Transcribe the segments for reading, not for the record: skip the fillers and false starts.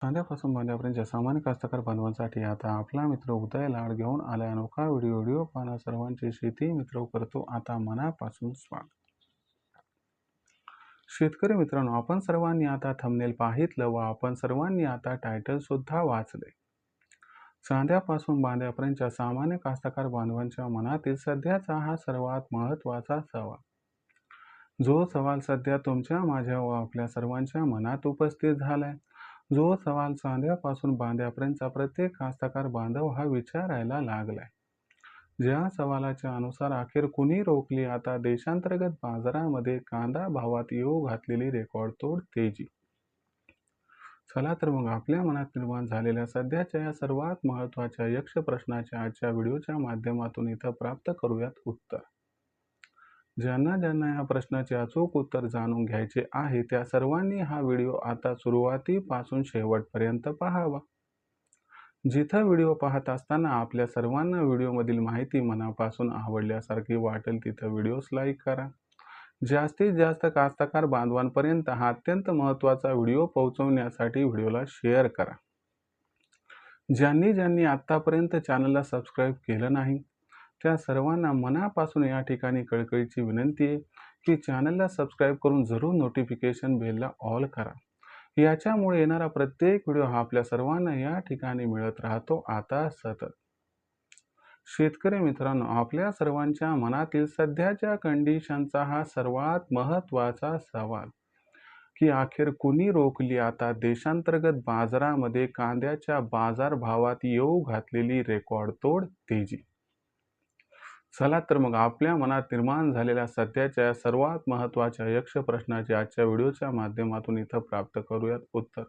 कांद्यापासून बांध्यापर्यंतच्या सामान्य कास्तकार बांधवांसाठी आता आपला मित्र उदय लाड घेऊन आलाय अनोखा व्हिडिओ पाहणं सर्वांचे शेती मित्र करतो आता मनापासून स्वागत. शेतकरी मित्रांनो, आपण सर्वांनी आता थंबनेल पाहितलं व आपण सर्वांनी आता टायटल सुद्धा वाचले. कांद्यापासून बांध्यापर्यंतच्या सामान्य कास्तकार बांधवांच्या मनातील सध्याचा हा सर्वात महत्त्वाचा सवाल. जो सवाल सध्या तुमच्या, माझ्या व आपल्या सर्वांच्या मनात उपस्थित झालाय. जो सवाल कांद्यापासून बांध्यापर्यंतचा प्रत्येक कास्तकार बांधव हा विचारायला लागलाय. ज्या सवालाच्या अनुसार अखेर कुणी रोखली आता देशांतर्गत बाजारामध्ये कांदा भावात येऊ घातलेली रेकॉर्ड तोड तेजी. चला तर मग आपल्या मनात निर्माण झालेल्या सध्याच्या या सर्वात महत्त्वाच्या यक्ष प्रश्नाच्या आजच्या व्हिडिओच्या माध्यमातून इथं प्राप्त करूयात उत्तर. ज्यांना या प्रश्नाचे अचूक उत्तर जाणून घ्यायचे आहे त्या सर्वांनी हा व्हिडिओ आता सुरुवातीपासून शेवटपर्यंत पाहावा. जिथं व्हिडिओ पाहत असताना आपल्या सर्वांना व्हिडिओमधील माहिती मनापासून आवडल्यासारखी वाटेल तिथं व्हिडिओस लाईक करा. जास्तीत जास्त कास्तकार बांधवांपर्यंत हा अत्यंत महत्त्वाचा व्हिडिओ पोहोचवण्यासाठी व्हिडिओला शेअर करा. ज्यांनी आत्तापर्यंत चॅनलला सबस्क्राईब केलं नाही त्या सर्वांना मनापासून या ठिकाणी कळकळीची विनंती आहे की चॅनलला सबस्क्राईब करून जरूर नोटिफिकेशन बेलला ऑल करा. याच्यामुळे येणारा प्रत्येक व्हिडिओ हा आपल्या सर्वांना या ठिकाणी मिळत राहतो आता सतत. शेतकरी मित्रांनो, आपल्या सर्वांच्या मनातील सध्याच्या कंडिशनचा हा सर्वात महत्त्वाचा सवाल की अखेर कुणी रोखली आता देशांतर्गत बाजारामध्ये कांद्याच्या बाजारभावात येऊ घातलेली रेकॉर्ड तोड तेजी. चला तर मग आपल्या मनात निर्माण झालेल्या सध्याच्या सर्वात महत्त्वाच्या यक्ष प्रश्नाचे आजच्या व्हिडिओच्या माध्यमातून इथं प्राप्त करूयात उत्तर.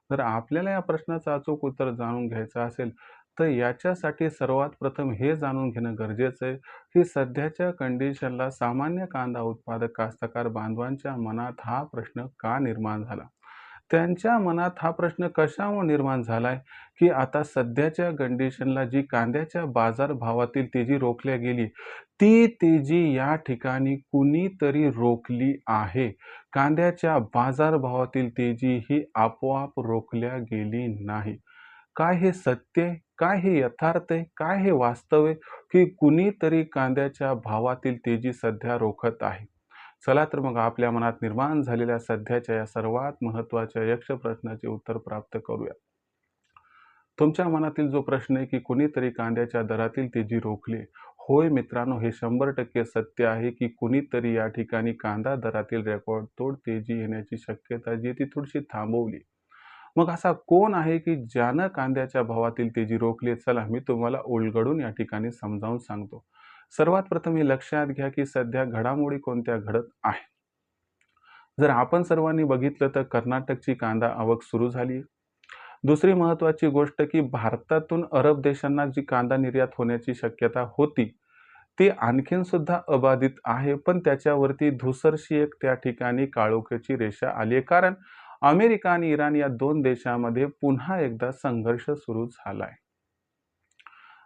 जर आपल्याला या प्रश्नाचं अचूक उत्तर जाणून घ्यायचं असेल तर याच्यासाठी सर्वात प्रथम हे जाणून घेणं गरजेचं आहे की सध्याच्या कंडिशनला सामान्य कांदा उत्पादक कास्तकार बांधवांच्या मनात हा प्रश्न का निर्माण झाला. त्यांच्या मनात हा प्रश्न कशामुळे निर्माण झालाय की आता सध्याच्या कंडिशनला जी कांद्याच्या बाजारभावातील तेजी रोखल्या गेली ती तेजी या ठिकाणी कुणीतरी रोखली आहे. कांद्याच्या बाजारभावातील तेजी ही आपोआप रोखल्या गेली नाही. काय हे सत्य आहे, काय हे यथार्थ आहे, काय हे वास्तव आहे की कुणीतरी कांद्याच्या भावातील तेजी सध्या रोखत आहे. चला तर मग आपल्या मनात निर्माण झालेल्या सध्याच्या या सर्वात महत्त्वाच्या यक्ष प्रश्नाचे उत्तर प्राप्त करूया. तुमच्या मनातील जो प्रश्न आहे की कुणीतरी कांद्याच्या दरातील तेजी रोखली, होय मित्रांनो, हे 100% सत्य आहे की कुणीतरी या ठिकाणी कांदा दरातील रेकॉर्ड तोड तेजी येण्याची शक्यता जी ती थोडीशी थांबवली. मग असा कोण आहे की ज्यानं कांद्याच्या भावातील तेजी रोखली? चला मी तुम्हाला उलगडून या ठिकाणी समजावून सांगतो. सर्वात प्रथम हे लक्षात घ्या की सध्या घडामोडी कोणत्या घडत आहे. जर आपण सर्वांनी बघितलं तर कर्नाटकची कांदा आवक सुरू झाली. दुसरी महत्त्वाची गोष्ट की भारतातून अरब देशांना जी कांदा निर्यात होण्याची शक्यता होती ती आणखीन सुद्धा अबाधित आहे, पण त्याच्यावरती धुसरशी एक त्या ठिकाणी काळोख्याची रेषा आली आहे, कारण अमेरिका आणि इराण या दोन देशांमध्ये पुन्हा एकदा संघर्ष सुरू झालाय.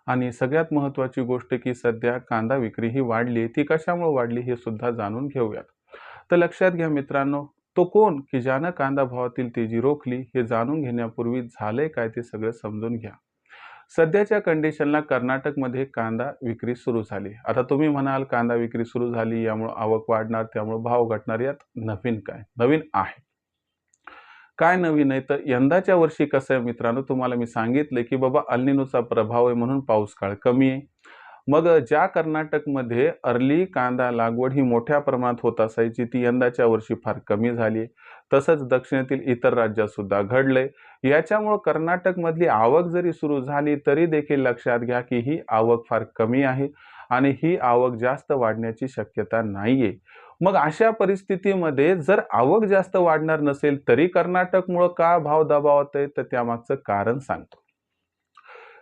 आणि सगळ्यात महत्त्वाची गोष्ट की सध्या कांदा विक्री ही वाढली. ती कशामुळे वाढली हे सुद्धा जाणून घेऊयात. तर लक्षात घ्या मित्रांनो, तो कोण की ज्यानं कांदा भावातील तेजी रोखली हे जाणून घेण्यापूर्वी झालंय काय ते सगळं समजून घ्या. सध्याच्या कंडिशनला कर्नाटकमध्ये कांदा विक्री सुरू झाली. आता तुम्ही म्हणाल कांदा विक्री सुरू झाली यामुळे आवक वाढणार त्यामुळे भाव घटणार, यात नवीन काय? नवीन आहे काय? नवीन आहे तर यंदाच्या वर्षी कसं आहे मित्रांनो, तुम्हाला मी सांगितलं की बाबा अल निनोचा प्रभाव आहे म्हणून पाऊस काळ कमी आहे. मग ज्या कर्नाटकमध्ये अर्ली कांदा लागवड ही मोठ्या प्रमाणात होत असायची ती यंदाच्या वर्षी फार कमी झाली. तसंच दक्षिणेतील इतर राज्यात सुद्धा घडलंय. याच्यामुळे कर्नाटकमधली आवक जरी सुरू झाली तरी देखील लक्षात घ्या की ही आवक फार कमी आहे आणि ही आवक जास्त वाढण्याची शक्यता नाहीये. मग अशा परिस्थितीमध्ये जर आवक जास्त वाढणार नसेल तरी कर्नाटकमुळे का भाव दबावत आहे तर त्यामागचं कारण सांगतो.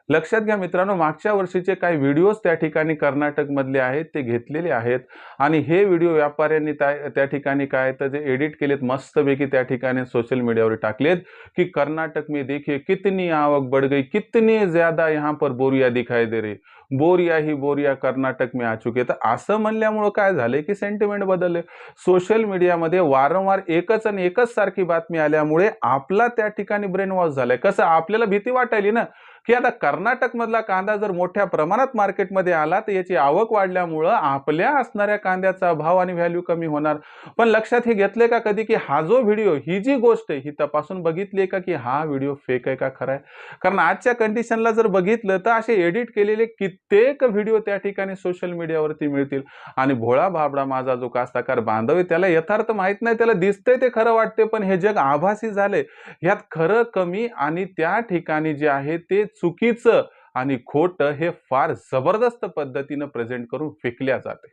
लक्षात घ्या मित्रांनो, मागच्या वर्षीचे काही व्हिडिओज त्या ठिकाणी कर्नाटकमधले आहेत ते घेतलेले आहेत आणि हे व्हिडिओ व्यापाऱ्यांनी त्या ठिकाणी काय तर जे एडिट केलेत मस्तपैकी त्या ठिकाणी सोशल मीडियावर टाकलेत की कर्नाटक में देखिए कितनी आवक बढ़ गई, कितने ज्यादा यहाँ पर बोरिया दिखाई दे रही. बोरिया ही बोरिया कर्नाटक में आ चुके. तर असं म्हणल्यामुळं काय झालंय की सेंटिमेंट बदलले. सोशल मीडियामध्ये वारंवार एकच आणि एकच सारखी बातमी आल्यामुळे आपला त्या ठिकाणी ब्रेन वॉश झालाय. कसं आपल्याला भीती वाटायली ना, की आता कर्नाटकमधला कांदा जर मोठ्या प्रमाणात मार्केटमध्ये आला तर याची आवक वाढल्यामुळं आपल्या असणाऱ्या कांद्याचा भाव आणि व्हॅल्यू कमी होणार. पण लक्षात हे घेतलंय का कधी, की हा जो व्हिडिओ, ही जी गोष्ट आहे, ही तपासून बघितली का, की हा व्हिडिओ फेक आहे का खरा आहे? कारण आजच्या कंडिशनला जर बघितलं तर असे एडिट केलेले कित्येक व्हिडिओ त्या ठिकाणी सोशल मीडियावरती मिळतील आणि भोळा भाबडा माझा जो कास्तकार बांधव आहे त्याला यथार्थ माहित नाही, त्याला दिसतंय ते खरं वाटते, पण हे जग आभासी झाले. ह्यात खरं कमी आणि त्या ठिकाणी जे आहे ते चुकीचं आणि खोटं हे फार जबरदस्त पद्धतीनं प्रेझेंट करून फेकल्या जाते.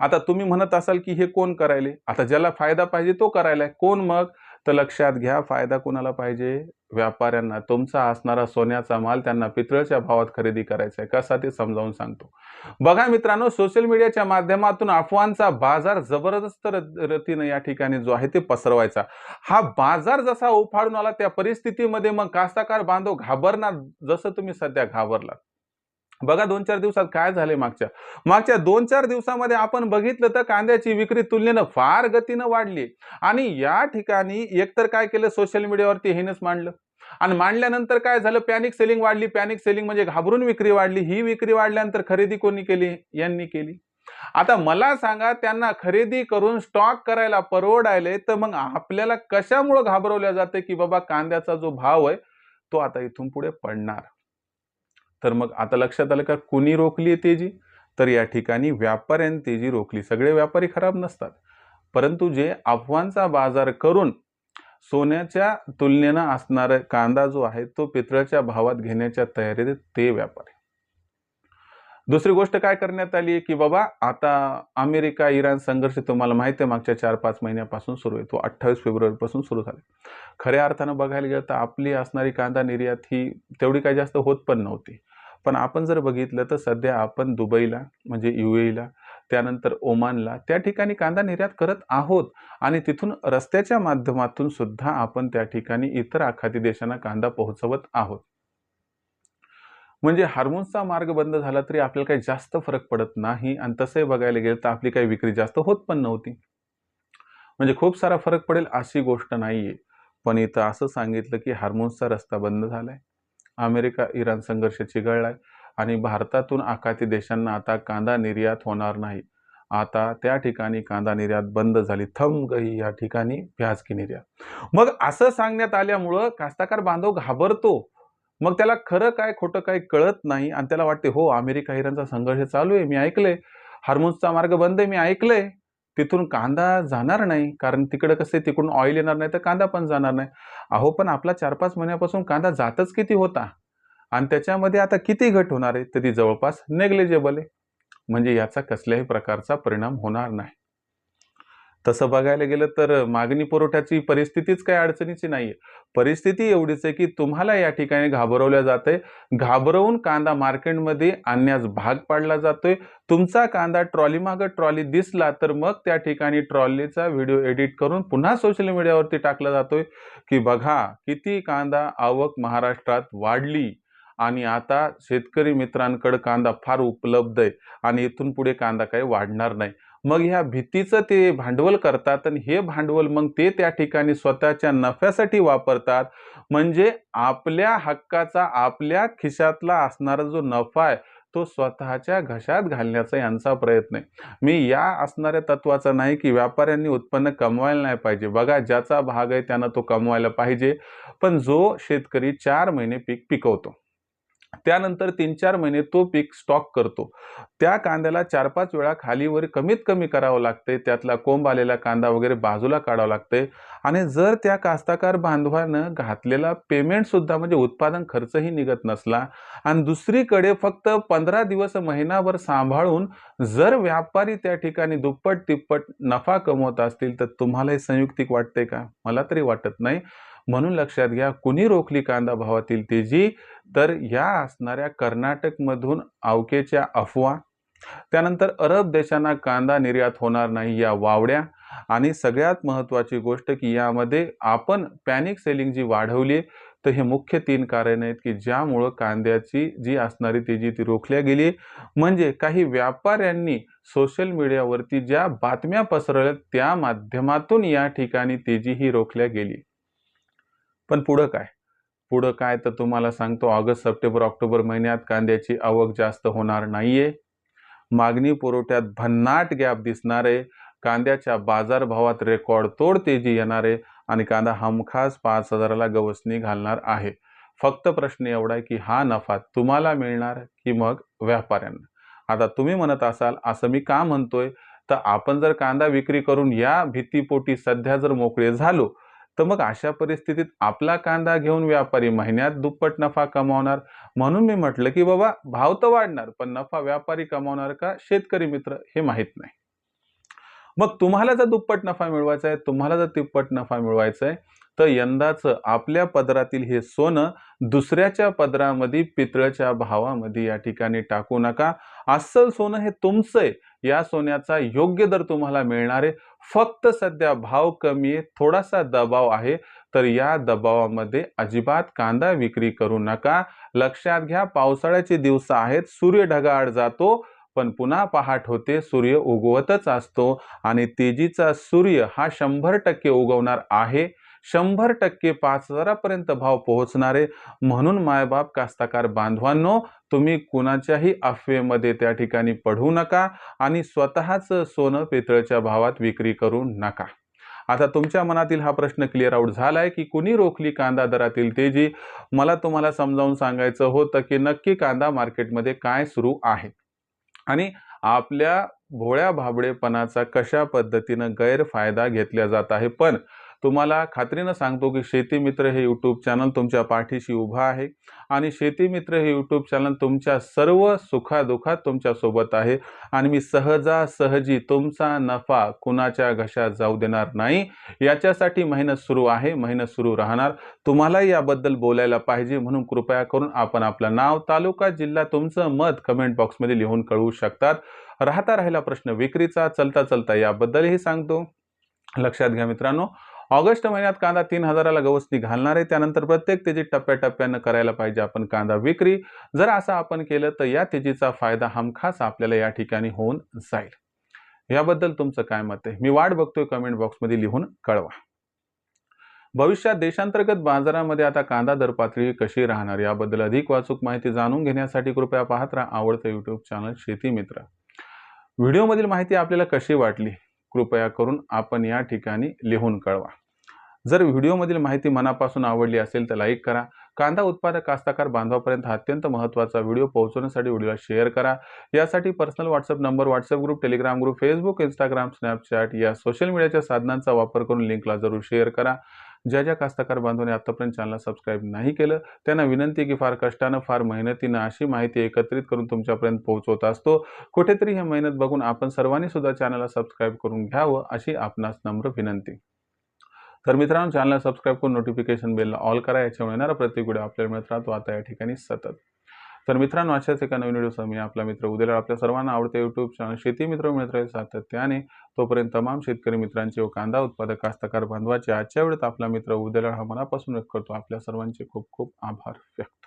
आता तुम्ही म्हणत असाल की हे कोण करायले? आता ज्याला फायदा पाहिजे तो करायलाय. कोण मग? तर लक्षात घ्या, फायदा कोणाला पाहिजे? व्यापाऱ्यांना. तुमचा असणारा सोन्याचा माल त्यांना पितळच्या भावात खरेदी करायचा आहे. कसा ते समजावून सांगतो. बघा मित्रांनो, सोशल मीडियाच्या माध्यमातून अफवांचा बाजार जबरदस्त रीतीनं या ठिकाणी जो आहे ते पसरवायचा. हा बाजार जसा उफाळून आला त्या परिस्थितीमध्ये मग कास्तकार बांधव घाबरणार, जसं तुम्ही सध्या घाबरलात. बघा 2-4 दिवसात काय झाले मागच्या 2-4 दिवसामध्ये आपण बघितलं तर कांद्याची विक्री तुलनेनं फार गतीनं वाढली आणि या ठिकाणी एकतर काय केलं, सोशल मीडियावरती हेनच मांडलं आणि मांडल्यानंतर काय झालं, पॅनिक सेलिंग वाढली. पॅनिक सेलिंग म्हणजे घाबरून विक्री वाढली. ही विक्री वाढल्यानंतर खरेदी कोणी केली? यांनी केली. आता मला सांगा, त्यांना खरेदी करून स्टॉक करायला परवडायले तर मग आपल्याला कशामुळे घाबरवल्या जाते की बाबा कांद्याचा जो भाव आहे तो आता इथून पुढे पडणार. तर मग आता लक्षात आलं का कुणी रोखली तेजी? तर या ठिकाणी व्यापाऱ्यांनी तेजी रोखली. सगळे व्यापारी खराब नसतात, परंतु जे अफवांचा बाजार करून सोन्याच्या तुलनेनं असणारा कांदा जो आहे तो पितळच्या भावात घेण्याच्या तयारीत ते व्यापारी. दुसरी गोष्ट काय करण्यात आली आहे की बाबा आता अमेरिका इराण संघर्ष तुम्हाला माहिती आहे मागच्या 4-5 महिन्यापासून सुरू आहे. तो 28 फेब्रुवारीपासून सुरू झाला. खऱ्या अर्थानं बघायला गेलं तर आपली असणारी कांदा निर्यात ही तेवढी काही जास्त होत पण नव्हती. पण आपण जर बघितलं तर सध्या आपण दुबईला म्हणजे UAEला, त्यानंतर ओमानला त्या ठिकाणी कांदा निर्यात करत आहोत आणि तिथून रस्त्याच्या माध्यमातून सुद्धा आपण त्या ठिकाणी इतर आखाती देशांना कांदा पोहोचवत आहोत. म्हणजे हार्मोन्सचा मार्ग बंद झाला तरी आपल्याला काही जास्त फरक पडत नाही आणि तसंही बघायला गेलं तर आपली काही विक्री जास्त होत पण नव्हती. म्हणजे खूप सारा फरक पडेल अशी गोष्ट नाहीये. पण इथं असं सांगितलं की हार्मोन्सचा रस्ता बंद झालाय. अमेरिका इराण संघर्ष चिघळलाय आणि भारतातून आखाती देशांना आता कांदा निर्यात होणार नाही. आता त्या ठिकाणी कांदा निर्यात बंद झाली. थम गई या ठिकाणी प्याज की निर्यात. मग असं सांगण्यात आल्यामुळं कास्तकार बांधव घाबरतो. मग त्याला खरं काय खोटं काय कळत नाही आणि त्याला वाटते हो अमेरिका इराणचा संघर्ष चालू आहे, मी ऐकलंय. हार्मोन्सचा मार्ग बंद आहे, मी ऐकलंय. तिथून कांदा जाणार नाही, कारण तिकडे कसं तिकडून ऑइल येणार नाही तर कांदा पण जाणार नाही. अहो पण आपला 4-5 महिन्यापासून कांदा जातच किती होता आणि त्याच्यामध्ये आता किती घट होणार आहे, तर ती जवळपास नेग्लिजिबल आहे. म्हणजे याचा कसल्याही प्रकारचा परिणाम होणार नाही. तसं बघायला गेलं तर मागणी पुरवठ्याची परिस्थितीच काही अडचणीची नाहीये. परिस्थिती एवढीच आहे की तुम्हाला या ठिकाणी घाबरवल्या जातंय. घाबरवून कांदा मार्केटमध्ये आणण्यास भाग पाडला जातोय. तुमचा कांदा ट्रॉलीमागं ट्रॉली दिसला तर मग त्या ठिकाणी ट्रॉलीचा व्हिडिओ एडिट करून पुन्हा सोशल मीडियावरती टाकला जातोय की बघा किती कांदा आवक महाराष्ट्रात वाढली आणि आता शेतकरी मित्रांकडे कांदा फार उपलब्ध आहे आणि इथून पुढे कांदा काही वाढणार नाही. मग ह्या भीतीचं ते भांडवल करतात आणि हे भांडवल मग ते त्या ठिकाणी स्वतःच्या नफ्यासाठी वापरतात. म्हणजे आपल्या हक्काचा, आपल्या खिशातला असणारा जो नफा आहे तो स्वतःच्या घशात घालण्याचा यांचा प्रयत्न आहे. मी या असणाऱ्या तत्वाचा नाही की व्यापाऱ्यांनी उत्पन्न कमवायला नाही पाहिजे. बघा ज्याचा भाग आहे त्यानं तो कमवायला पाहिजे. पण जो शेतकरी 4 महिने पीक पिकवतो, त्यानंतर 3-4 महिने तो पीक स्टॉक करतो, त्या कांद्याला 4-5 वेळा खालीवर कमीत कमी करावं लागते. त्यातला कोंब आलेला कांदा वगैरे बाजूला काढावा लागते आणि जर त्या कास्तकार बांधवानं घातलेला पेमेंट सुद्धा म्हणजे उत्पादन खर्चही निघत नसला आणि दुसरीकडे फक्त 15 दिवस महिनाभर सांभाळून जर व्यापारी त्या ठिकाणी दुप्पट तिप्पट नफा कमवत असतील तर तुम्हाला हे संयुक्तिक वाटते का? मला तरी वाटत नाही. म्हणून लक्षात घ्या, कुणी रोखली कांदा भावातील तेजी? तर या असणाऱ्या कर्नाटकमधून अवकेच्या अफवा, त्यानंतर अरब देशांना कांदा निर्यात होणार नाही या वावड्या आणि सगळ्यात महत्त्वाची गोष्ट की यामध्ये आपण पॅनिक सेलिंग जी वाढवली तर हे मुख्य 3 कारण आहेत, की ज्यामुळं कांद्याची जी असणारी तेजी ती रोखल्या गेली. म्हणजे काही व्यापाऱ्यांनी सोशल मीडियावरती ज्या बातम्या पसरवल्या त्या माध्यमातून या ठिकाणी तेजी ही रोखल्या गेली. पण पुढं काय? पुढं काय तर तुम्हाला सांगतो ऑगस्ट, सप्टेंबर, ऑक्टोबर महिन्यात कांद्याची आवक जास्त होणार नाहीये. मागणी पुरवठ्यात भन्नाट गॅप दिसणार आहे. कांद्याच्या बाजारभावात रेकॉर्डतोड तेजी येणार आहे आणि कांदा हमखास 5,000ला गवसणी घालणार आहे. फक्त प्रश्न एवढा आहे, की हा नफा तुम्हाला मिळणार की मग व्यापाऱ्यांना? आता तुम्ही म्हणत असाल, असं मी का म्हणतोय? तर आपण जर कांदा विक्री करून या भीतीपोटी सध्या जर मोकळे झालो, तर मग अशा परिस्थितीत आपला कांदा घेऊन व्यापारी महिन्यात दुप्पट नफा कमावणार. म्हणून मी म्हटलं, की बाबा भाव तर वाढणार, पण नफा व्यापारी कमावणार का शेतकरी मित्र हे माहीत नाही. मग तुम्हाला जर दुप्पट नफा मिळवायचा आहे, तुम्हाला जर तिप्पट नफा मिळवायचा आहे, तर यंदाचं आपल्या पदरातील हे सोनं दुसऱ्याच्या पदरामध्ये पितळच्या भावामध्ये या ठिकाणी टाकू नका. अस्सल सोनं हे तुमचं आहे. या सोन्याचा योग्य दर तुम्हाला मिळणार आहे. फक्त सध्या भाव कमी आहे, थोडासा दबाव आहे, तर या दबावामध्ये अजिबात कांदा विक्री करू नका. लक्षात घ्या, पावसाळ्याचे दिवस आहेत, सूर्य ढगाळ जातो, पण पुन्हा पहाट होते, सूर्य उगवतच असतो आणि तेजीचा सूर्य हा 100% उगवणार आहे. 100% 5,000 पर्यंत भाव पोहोचणार आहे. म्हणून मायबाप कास्तकार बांधवांनो, तुम्ही कुणाच्याही अफवेमध्ये त्या ठिकाणी पडू नका आणि स्वतःचं सोनं पितळच्या भावात विक्री करू नका. आता तुमच्या मनातील हा प्रश्न क्लिअर आउट झालाय, की कुणी रोखली कांदा दरातील तेजी? मला तुम्हाला समजावून सांगायचं होतं, की नक्की कांदा मार्केटमध्ये काय सुरू आहे आणि आपल्या भोळ्या भाबडेपणाचा कशा पद्धतीनं गैरफायदा घेतला जात आहे. पण तुम्हाला खात्रीनं सांगतो, की शेती मित्र हे यूट्यूब चॅनल तुमच्या पाठीशी उभं आहे आणि शेती मित्र हे यूट्यूब चॅनल तुमच्या सर्व सुखादुःखात तुमच्यासोबत आहे आणि मी सहजासहजी तुमचा नफा कुणाच्या घशात जाऊ देणार नाही. याच्यासाठी मेहनत सुरू आहे, मेहनत सुरू राहणार. तुम्हालाही याबद्दल बोलायला पाहिजे, म्हणून कृपया करून आपण आपलं नाव, तालुका, जिल्हा, तुमचं मत कमेंट बॉक्समध्ये लिहून कळवू शकतात. राहिला प्रश्न विक्रीचा, चलता याबद्दलही सांगतो. लक्षात घ्या मित्रांनो, ऑगस्ट महिन्यात कांदा 3,000ला गवसणी घालणार आहे. त्यानंतर प्रत्येक तेजीत टप्प्याटप्प्यानं करायला पाहिजे आपण कांदा विक्री. जर असं आपण केलं तर या तेजीचा फायदा हमखास आपल्याला या ठिकाणी होऊन जाईल. याबद्दल तुमचं काय मत आहे? मी वाट बघतोय, कमेंट बॉक्समध्ये लिहून कळवा. भविष्यात देशांतर्गत बाजारामध्ये आता कांदा दर पातळी कशी राहणार याबद्दल अधिक अचूक माहिती जाणून घेण्यासाठी कृपया पाहत राहा आवडतं यूट्यूब चॅनल शेती मित्र. व्हिडिओमधील माहिती आपल्याला कशी वाटली? कृपया करून आपण या ठिकाणी लिहून कळवा. जर व्हिडिओमधील माहिती मनापासून आवडली असेल तर लाईक करा. कांदा उत्पादक कास्तकार बांधवापर्यंत हा अत्यंत महत्त्वाचा व्हिडिओ पोहोचवण्यासाठी व्हिडिओला शेअर करा. यासाठी personal WhatsApp number, WhatsApp group, Telegram group, Facebook, Instagram, Snapchat या सोशल मीडियाच्या साधनांचा वापर करून लिंकला जरूर शेअर करा. ज्या कास्तकार बांधवांनी आतापर्यंत चॅनलला सबस्क्राईब नाही केलं त्यांना विनंती की फार कष्टानं, फार मेहनतीनं अशी माहिती एकत्रित करून तुमच्यापर्यंत पोहोचवत असतो. कुठेतरी ही मेहनत बघून आपण सर्वांनी सुद्धा चॅनलला सबस्क्राईब करून घ्यावं अशी आपणास नम्र विनंती. तर मित्रांनो, चॅनलला सबस्क्राईब करून नोटिफिकेशन बेलला ऑल करा. याच्यामुळे येणारा प्रत्येक व्हिडिओ आपल्याला मिळत राहतो आता या ठिकाणी सतत. तर मित्रांनो, अशाच एका नवीन व्हिडिओसह मी आपला मित्र उद्याला आपल्या सर्वांना आवडते यूट्यूब चॅनल शेती मित्र मिळत राहील सातत्याने. तोपर्यंत तमाम शेतकरी मित्रांचे व कांदा उत्पादक कास्तकार बांधवाचे आजच्या वेळेत आपला मित्र उद्याला हा मनापासून व्यक्त करतो. आपल्या सर्वांचे खूप खूप आभार व्यक्त.